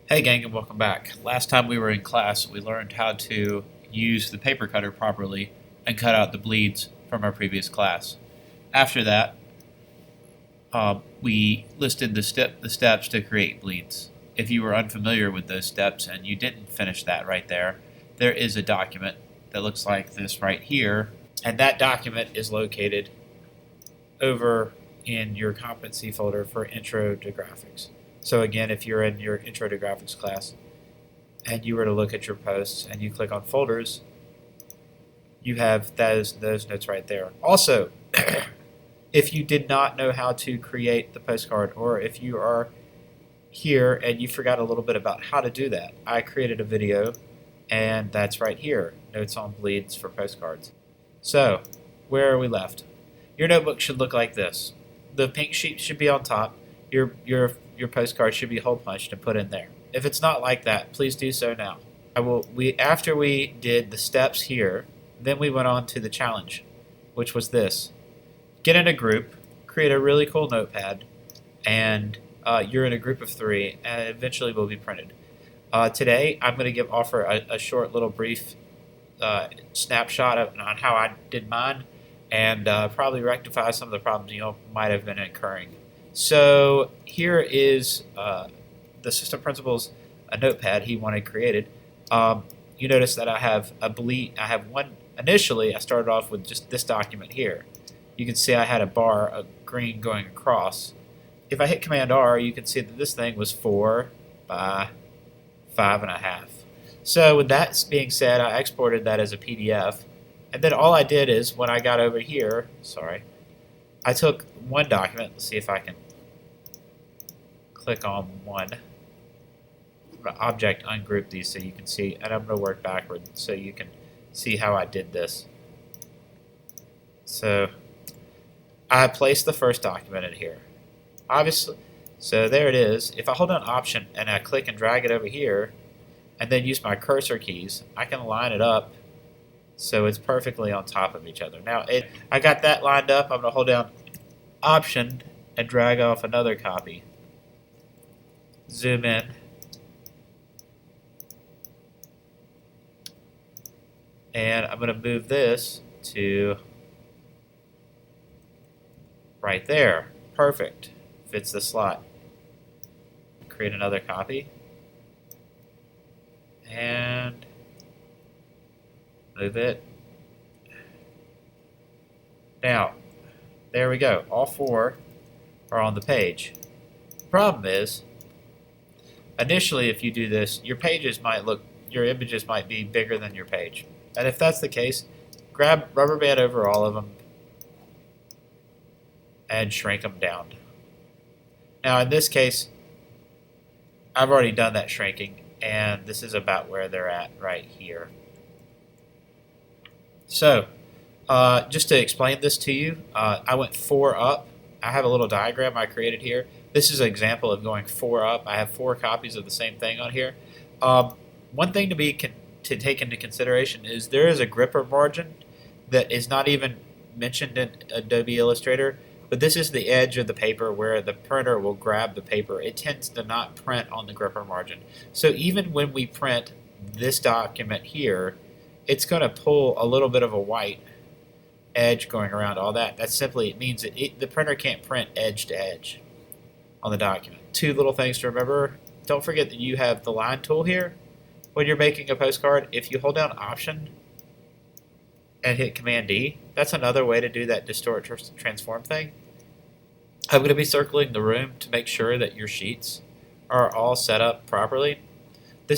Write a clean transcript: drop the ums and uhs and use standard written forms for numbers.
Hey gang, and welcome back. Last time we were in class, we learned how to use the paper cutter properly and cut out the bleeds from our previous class. After that, we listed the steps to create bleeds. If you were unfamiliar with those steps and you didn't finish that right there, there is a document that looks like this right here, and that document is located over in your competency folder for Intro to Graphics. So again, if you're in your Intro to Graphics class and you were to look at your posts and you click on folders, you have those notes right there. Also, if you did not know how to create the postcard, or if you are here and you forgot a little bit about how to do that, I created a video, and that's right here, Notes on Bleeds for Postcards. So, where are we left? Your notebook should look like this. The pink sheet should be on top. Your postcard should be hole punched and put in there. If it's not like that, please do so now. After we did the steps here, then we went on to the challenge, which was this: get in a group, create a really cool notepad, and you're in a group of 3, and eventually will be printed. Today, I'm going to offer a short little brief snapshot on how I did mine, and probably rectify some of the problems you might have been incurring. So here is the system principal's a notepad he wanted created. You notice that I have a bleed. I have one. Initially, I started off with just this document here. You can see I had a bar of green going across. If I hit Command R, you can see that this thing was 4 by 5.5. So with that being said, I exported that as a PDF, and then all I did is when I got over here, I took one document. Let's see if I can click on one. Object ungroup these so you can see, and I'm going to work backwards so you can see how I did this. So I placed the first document in here, obviously. So there it is. If I hold down Option and I click and drag it over here, and then use my cursor keys, I can line it up so it's perfectly on top of each other. Now I got that lined up. I'm going to hold down Option and drag off another copy. Zoom in. And I'm going to move this to right there. Perfect. Fits the slot. Create another copy. And move it. Now, there we go. All 4 are on the page. The problem is, initially if you do this, your images might be bigger than your page. And if that's the case, grab rubber band over all of them and shrink them down. Now in this case, I've already done that shrinking, and this is about where they're at right here. So just to explain this to you, I went 4 up. I have a little diagram I created here. This is an example of going 4 up. I have 4 copies of the same thing on here. One thing to take into consideration is there is a gripper margin that is not even mentioned in Adobe Illustrator, but this is the edge of the paper where the printer will grab the paper. It tends to not print on the gripper margin. So even when we print this document here, it's going to pull a little bit of a white edge going around all that. That simply means that the printer can't print edge to edge on the document. 2 little things to remember. Don't forget that you have the line tool here. When you're making a postcard, if you hold down Option and hit Command D, that's another way to do that distort transform thing. I'm going to be circling the room to make sure that your sheets are all set up properly.